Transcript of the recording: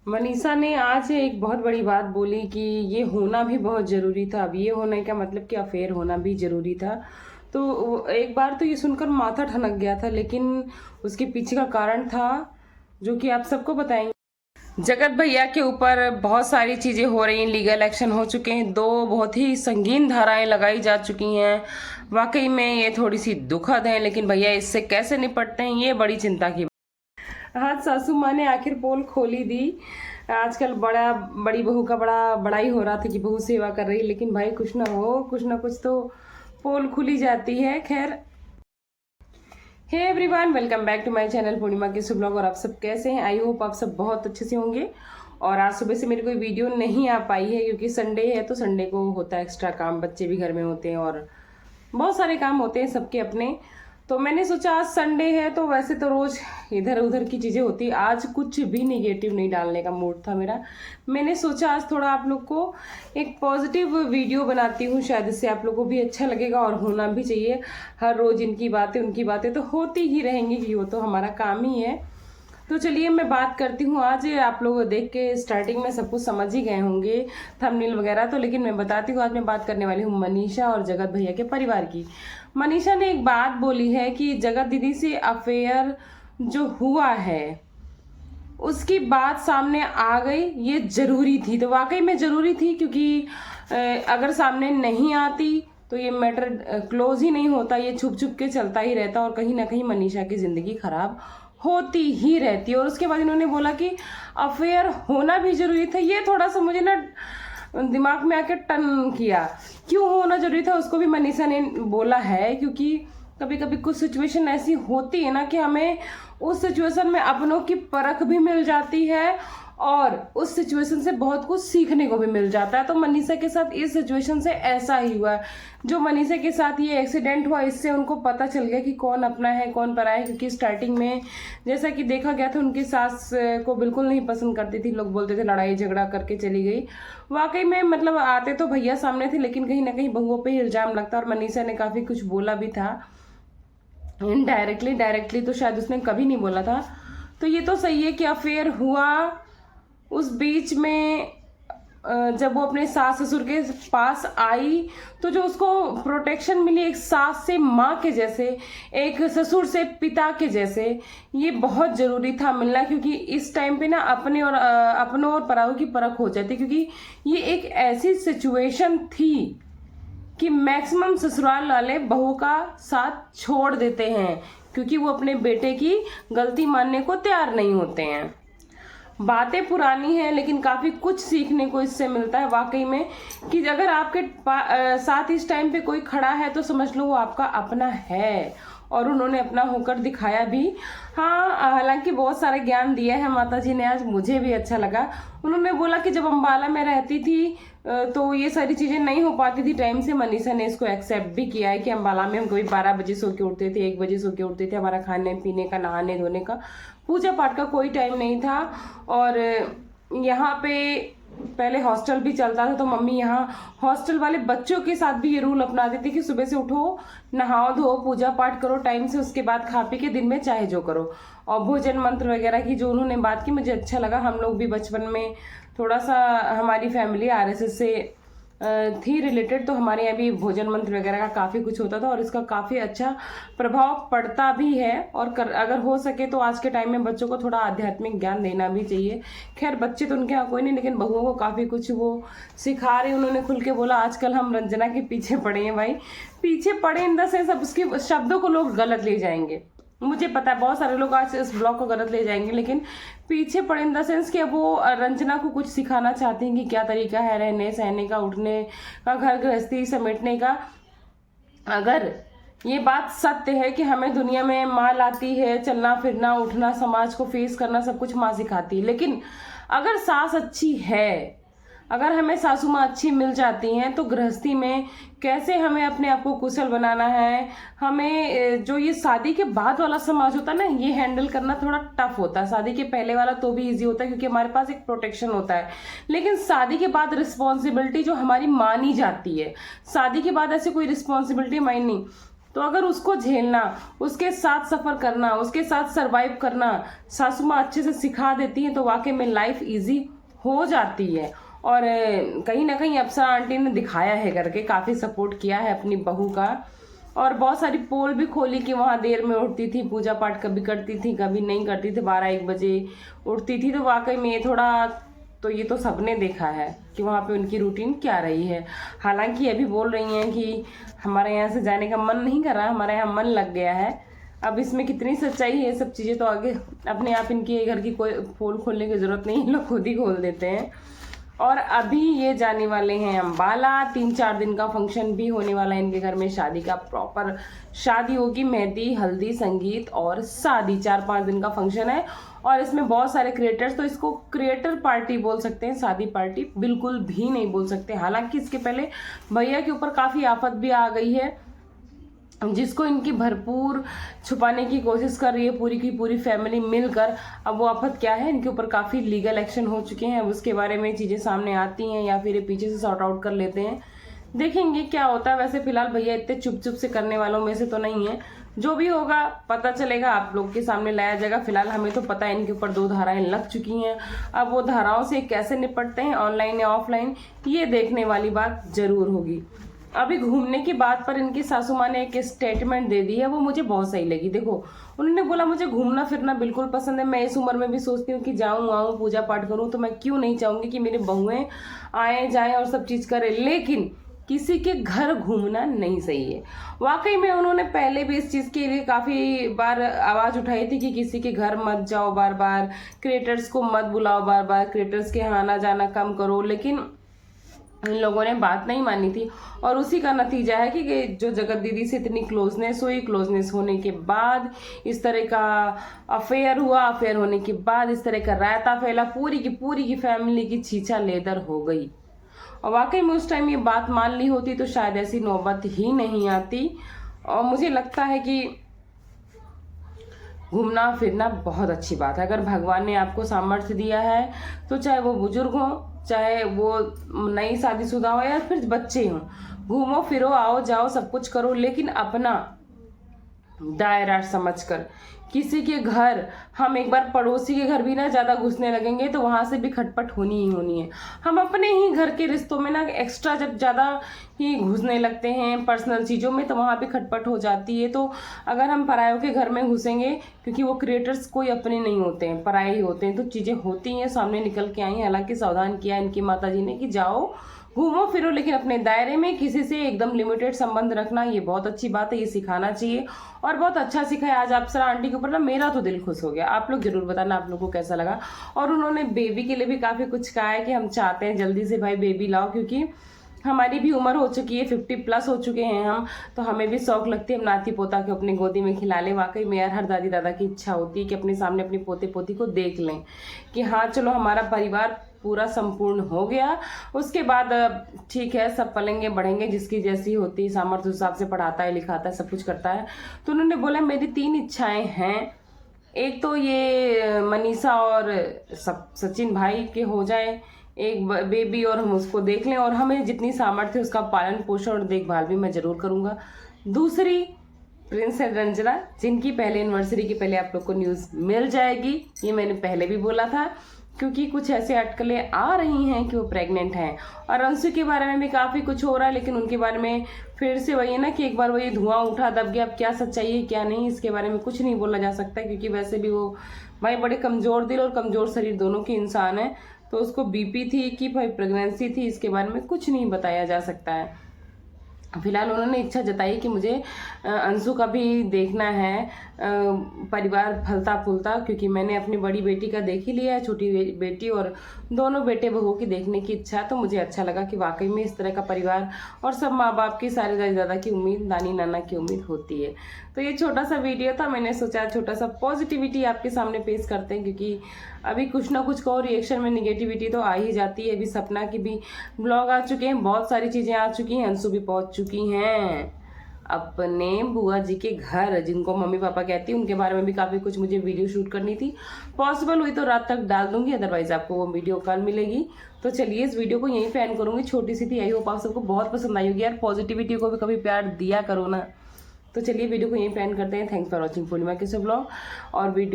मनीषा ने आज एक बहुत बड़ी बात बोली कि ये होना भी बहुत ज़रूरी था। अब ये होने का मतलब कि अफेयर होना भी ज़रूरी था। तो एक बार तो ये सुनकर माथा ठनक गया था, लेकिन उसके पीछे का कारण था जो कि आप सबको बताएंगे। जगत भैया के ऊपर बहुत सारी चीज़ें हो रही हैं, लीगल एक्शन हो चुके हैं, दो बहुत ही संगीन धाराएं लगाई जा चुकी हैं। वाकई में ये थोड़ी सी दुखद है, लेकिन भैया इससे कैसे निपटते हैं ये बड़ी चिंता की। हाँ, सासू माँ ने आखिर पोल खोली दी। आजकल बड़ी बहू का बड़ाई हो रहा था कि बहू सेवा कर रही, लेकिन भाई कुछ ना हो, कुछ ना कुछ तो पोल खुली जाती है। खैर, hey everyone, welcome back to my channel Purnima के शुभ ब्लॉग। और आप सब कैसे हैं? आई होप आप सब बहुत अच्छे से होंगे। और आज सुबह से मेरी कोई वीडियो नहीं आ पाई है क्योंकि संडे है, तो संडे को होता है एक्स्ट्रा काम, बच्चे भी घर में होते हैं और बहुत सारे काम होते हैं सबके अपने। तो मैंने सोचा आज संडे है, तो वैसे तो रोज इधर उधर की चीजें होती, आज कुछ भी निगेटिव नहीं डालने का मूड था मेरा। मैंने सोचा आज थोड़ा आप लोग को एक पॉजिटिव वीडियो बनाती हूँ, शायद इससे आप लोग को भी अच्छा लगेगा और होना भी चाहिए। हर रोज इनकी बातें उनकी बातें तो होती ही रहेंगी कि वो तो हमारा काम ही है। तो चलिए मैं बात करती हूँ। आज आप लोग देख के स्टार्टिंग में सब कुछ समझ ही गए होंगे, थंबनेल वगैरह तो, लेकिन मैं बताती हूँ। आज मैं बात करने वाली हूँ मनीषा और जगत भैया के परिवार की। मनीषा ने एक बात बोली है कि जगत दीदी से अफेयर जो हुआ है उसकी बात सामने आ गई, ये जरूरी थी। तो वाकई में जरूरी थी, क्योंकि अगर सामने नहीं आती तो ये मैटर क्लोज ही नहीं होता, ये छुप छुप के चलता ही रहता और कहीं ना कहीं मनीषा की जिंदगी खराब होती ही रहती है। और उसके बाद इन्होंने बोला कि अफेयर होना भी जरूरी था। ये थोड़ा सा मुझे ना दिमाग में आके टन किया, क्यों होना जरूरी था उसको भी मनीषा ने बोला है। क्योंकि कभी कभी कुछ सिचुएशन ऐसी होती है ना कि हमें उस सिचुएशन में अपनों की परख भी मिल जाती है और उस सिचुएशन से बहुत कुछ सीखने को भी मिल जाता है। तो मनीषा के साथ इस सिचुएशन से ऐसा ही हुआ। जो मनीषा के साथ ये एक्सीडेंट हुआ, इससे उनको पता चल गया कि कौन अपना है कौन पराया है। क्योंकि स्टार्टिंग में जैसा कि देखा गया था, उनकी सास को बिल्कुल नहीं पसंद करती थी, लोग बोलते थे लड़ाई झगड़ा करके चली गई। वाकई में मतलब आते तो भैया सामने थे, लेकिन कहीं ना कहीं बहुओं पे इल्जाम लगता। और मनीषा ने काफी कुछ बोला भी था, इनडायरेक्टली, डायरेक्टली तो शायद उसने कभी नहीं बोला था। तो ये तो सही है कि अफेयर हुआ। उस बीच में जब वो अपने सास ससुर के पास आई तो जो उसको प्रोटेक्शन मिली, एक सास से माँ के जैसे, एक ससुर से पिता के जैसे, ये बहुत जरूरी था मिलना। क्योंकि इस टाइम पे ना अपनों और पराओं की परख हो जाती, क्योंकि ये एक ऐसी सिचुएशन थी कि मैक्सिमम ससुराल वाले बहू का साथ छोड़ देते हैं क्योंकि वो अपने बेटे की गलती मानने को तैयार नहीं होते हैं। बातें पुरानी हैं, लेकिन काफी कुछ सीखने को इससे मिलता है वाकई में। कि अगर आपके साथ इस टाइम पे कोई खड़ा है तो समझ लो वो आपका अपना है, और उन्होंने अपना होकर दिखाया भी। हाँ, हालांकि बहुत सारा ज्ञान दिया है माता जी ने आज, मुझे भी अच्छा लगा। उन्होंने बोला कि जब अम्बाला में रहती थी तो ये सारी चीजें नहीं हो पाती थी टाइम से। मनीषा ने इसको एक्सेप्ट भी किया है कि अम्बाला में हम कभी 12 बजे सो के उठते थे, 1 बजे सो के उठते थे, हमारा खाने पीने का, नहाने धोने का, पूजा पाठ का कोई टाइम नहीं था। और यहाँ पे पहले हॉस्टल भी चलता था, तो मम्मी यहाँ हॉस्टल वाले बच्चों के साथ भी ये रूल अपनाती थी कि सुबह से उठो, नहाओ धो, पूजा पाठ करो टाइम से, उसके बाद खा पी के दिन में चाहे जो करो। और भोजन मंत्र वगैरह की जो उन्होंने बात की, मुझे अच्छा लगा। हम लोग भी बचपन में थोड़ा सा, हमारी फैमिली आरएसएस से थी रिलेटेड, तो हमारे यहाँ भी भोजन मंत्र वगैरह का काफ़ी कुछ होता था और इसका काफ़ी अच्छा प्रभाव पड़ता भी है। और अगर हो सके तो आज के टाइम में बच्चों को थोड़ा आध्यात्मिक ज्ञान देना भी चाहिए। खैर, बच्चे तो उनके यहाँ कोई नहीं, लेकिन बहुओं को काफ़ी कुछ वो सिखा रहे। उन्होंने खुल के बोला आजकल हम रंजना के पीछे पड़े हैं। भाई पीछे पड़े इन द सेंस, अब उसके शब्दों को लोग गलत ले जाएंगे, मुझे पता है बहुत सारे लोग आज इस ब्लॉग को गलत ले जाएंगे, लेकिन पीछे पड़े इन द सेंस कि अब वो रंजना को कुछ सिखाना चाहती हैं कि क्या तरीका है रहने सहने का, उठने का, घर गृहस्थी समेटने का। अगर ये बात सत्य है कि हमें दुनिया में माँ लाती है, चलना फिरना, उठना, समाज को फेस करना, सब कुछ माँ सिखाती है, लेकिन अगर सास अच्छी है, अगर हमें सासू माँ अच्छी मिल जाती हैं, तो गृहस्थी में कैसे हमें अपने आप को कुशल बनाना है, हमें जो ये शादी के बाद वाला समाज होता है ना, ये हैंडल करना थोड़ा टफ होता है। शादी के पहले वाला तो भी इजी होता है क्योंकि हमारे पास एक प्रोटेक्शन होता है, लेकिन शादी के बाद रिस्पॉन्सिबिलिटी जो हमारी मानी जाती है, शादी के बाद ऐसे कोई रिस्पॉन्सिबिलिटी मानी नहीं। तो अगर उसको झेलना, उसके साथ सफ़र करना, उसके साथ सरवाइव करना सासू माँ अच्छे से सिखा देती हैं तो वाकई में लाइफ इजी हो जाती है। और कहीं ना कहीं अप्सरा आंटी ने दिखाया है करके, काफ़ी सपोर्ट किया है अपनी बहू का। और बहुत सारी पोल भी खोली कि वहाँ देर में उठती थी, पूजा पाठ कभी करती थी कभी नहीं करती थी, 12-1 बजे उठती थी। तो वाकई में थोड़ा, तो ये तो सबने देखा है कि वहाँ पे उनकी रूटीन क्या रही है। हालांकि ये भी बोल रही हैं कि हमारे यहाँ से जाने का मन नहीं कर रहा, हमारे यहाँ मन लग गया है। अब इसमें कितनी सच्चाई है, सब चीज़ें तो आगे अपने आप, इनके घर की कोई पोल खोलने की ज़रूरत नहीं, लोग खुद ही खोल देते हैं। और अभी ये जाने वाले हैं अम्बाला, 3-4 दिन का फंक्शन भी होने वाला है इनके घर में, शादी का प्रॉपर शादी होगी, मेहंदी, हल्दी, संगीत और शादी, 4-5 दिन का फंक्शन है। और इसमें बहुत सारे क्रिएटर्स, तो इसको क्रिएटर पार्टी बोल सकते हैं, शादी पार्टी बिल्कुल भी नहीं बोल सकते। हालांकि इसके पहले भैया के ऊपर काफ़ी आफत भी आ गई है, जिसको इनकी भरपूर छुपाने की कोशिश कर रही है पूरी की पूरी फैमिली मिलकर। अब वो आफत क्या है, इनके ऊपर काफ़ी लीगल एक्शन हो चुके हैं, अब उसके बारे में चीज़ें सामने आती हैं या फिर ये पीछे से सॉर्ट आउट कर लेते हैं, देखेंगे क्या होता है। वैसे फिलहाल भैया इतने चुप चुप से करने वालों में से तो नहीं है, जो भी होगा पता चलेगा, आप लोग के सामने लाया जाएगा। फिलहाल हमें तो पता है इनके ऊपर 2 धाराएं लग चुकी हैं, अब वो धाराओं से कैसे निपटते हैं, ऑनलाइन या ऑफलाइन, ये देखने वाली बात जरूर होगी। अभी घूमने की बात पर इनकी सासू माँ ने एक स्टेटमेंट दे दी है, वो मुझे बहुत सही लगी। देखो, उन्होंने बोला मुझे घूमना फिरना बिल्कुल पसंद है, मैं इस उम्र में भी सोचती हूँ कि जाऊँ आऊँ पूजा पाठ करूँ, तो मैं क्यों नहीं चाहूँगी कि मेरी बहुएं आए जाएं और सब चीज़ करें, लेकिन किसी के घर घूमना नहीं सही है। वाकई में उन्होंने पहले भी इस चीज़ के लिए काफ़ी बार आवाज़ उठाई थी कि किसी के घर मत जाओ बार बार, क्रिएटर्स को मत बुलाओ बार बार, क्रिएटर्स के यहाँ आना जाना कम करो, लेकिन इन लोगों ने बात नहीं मानी थी। और उसी का नतीजा है कि जो जगत दीदी से इतनी क्लोजनेस हुई, क्लोजनेस होने के बाद इस तरह का अफेयर हुआ, अफेयर होने के बाद इस तरह का रायता फैला, पूरी की फैमिली की छीछा लेदर हो गई। और वाकई में उस टाइम ये बात मान ली होती तो शायद ऐसी नौबत ही नहीं आती। और मुझे लगता है कि घूमना फिरना बहुत अच्छी बात है। अगर भगवान ने आपको सामर्थ्य दिया है तो चाहे वो बुजुर्ग हो, चाहे वो नई शादीशुदा हो या फिर बच्चे हों, घूमो फिरो, आओ जाओ, सब कुछ करो, लेकिन अपना दायरा समझकर। किसी के घर, हम एक बार पड़ोसी के घर भी ना ज़्यादा घुसने लगेंगे तो वहाँ से भी खटपट होनी ही होनी है। हम अपने ही घर के रिश्तों में ना एक्स्ट्रा जब ज़्यादा ही घुसने लगते हैं पर्सनल चीज़ों में, तो वहाँ भी खटपट हो जाती है। तो अगर हम परायों के घर में घुसेंगे, क्योंकि वो क्रिएटर्स कोई अपने नहीं होते हैं, पराये ही होते हैं, तो चीज़ें होती हैं, सामने निकल के आई हैं। हालांकि सावधान किया इनकी माता जी ने कि जाओ घूमो फिरो, लेकिन अपने दायरे में, किसी से एकदम लिमिटेड संबंध रखना, ये बहुत अच्छी बात है, ये सिखाना चाहिए और बहुत अच्छा सिखाया आज अप्सरा आंटी के ऊपर ना, मेरा तो दिल खुश हो गया। आप लोग जरूर बताना आप लोगों को कैसा लगा। और उन्होंने बेबी के लिए भी काफ़ी कुछ कहा है कि हम चाहते हैं जल्दी से भाई बेबी लाओ, क्योंकि हमारी भी उम्र हो चुकी है, 50+ हो चुके हैं हम, तो हमें भी शौक लगती है हम नाती पोता को अपनी गोदी में खिला लें। वाकई में यार हर दादी दादा की इच्छा होती है कि अपने सामने अपनी पोते पोती को देख लें कि हाँ चलो हमारा परिवार पूरा संपूर्ण हो गया। उसके बाद ठीक है, सब पलेंगे बढ़ेंगे, जिसकी जैसी होती सामर्थ्य उस हिसाब से पढ़ाता है, लिखाता है, सब कुछ करता है। तो उन्होंने बोला मेरी 3 इच्छाएं हैं, एक तो ये मनीषा और सचिन भाई के हो जाए एक बेबी और हम उसको देख लें, और हमें जितनी सामर्थ्य उसका पालन पोषण और देखभाल भी मैं जरूर करूँगा। दूसरी प्रिंस एंड रंजना, जिनकी पहले एनिवर्सरी के पहले आप लोग को न्यूज़ मिल जाएगी, ये मैंने पहले भी बोला था, क्योंकि कुछ ऐसे अटकलें आ रही हैं कि वो प्रेग्नेंट हैं। और अंशु के बारे में भी काफ़ी कुछ हो रहा है, लेकिन उनके बारे में फिर से वही है ना कि एक बार वही धुआं उठा दब गया। अब क्या सच्चाई है क्या नहीं, इसके बारे में कुछ नहीं बोला जा सकता, क्योंकि वैसे भी वो भाई बड़े कमज़ोर दिल और कमज़ोर शरीर दोनों की इंसान है। तो उसको बीपी थी कि भाई प्रेगनेंसी थी, इसके बारे में कुछ नहीं बताया जा सकता है। फिलहाल उन्होंने इच्छा जताई कि मुझे अंशु का भी देखना है परिवार फलता फूलता, क्योंकि मैंने अपनी बड़ी बेटी का देख ही लिया है, छोटी बेटी और दोनों बेटे बहू की देखने की इच्छा है। तो मुझे अच्छा लगा कि वाकई में इस तरह का परिवार, और सब माँ बाप की, सारे दादी दादा की उम्मीद, नानी नाना की उम्मीद होती है। तो ये छोटा सा वीडियो था, मैंने सोचा छोटा सा पॉजिटिविटी आपके सामने पेश करते हैं, क्योंकि अभी कुछ ना कुछ कहो रिएक्शन में निगेटिविटी तो आ ही जाती है। अभी सपना की भी ब्लॉग आ चुके हैं, बहुत सारी चीज़ें आ चुकी हैं, अंशु भी पहुँच चुकी हैं अपने बुआ जी के घर, जिनको मम्मी पापा कहती हैं, उनके बारे में भी काफ़ी कुछ मुझे वीडियो शूट करनी थी। पॉसिबल हुई तो रात तक डाल दूंगी, अदरवाइज आपको वो वीडियो कल मिलेगी। तो चलिए इस वीडियो को यहीं पे एंड करूंगी, छोटी सी थी, आई होप आप सबको बहुत पसंद आई होगी। यार पॉजिटिविटी को भी कभी प्यार दिया करो ना, तो चलिए वीडियो को यहीं पे एंड करते हैं। थैंक्स फॉर वॉचिंग पूर्णिमा के सब ब्लॉग और वीडियो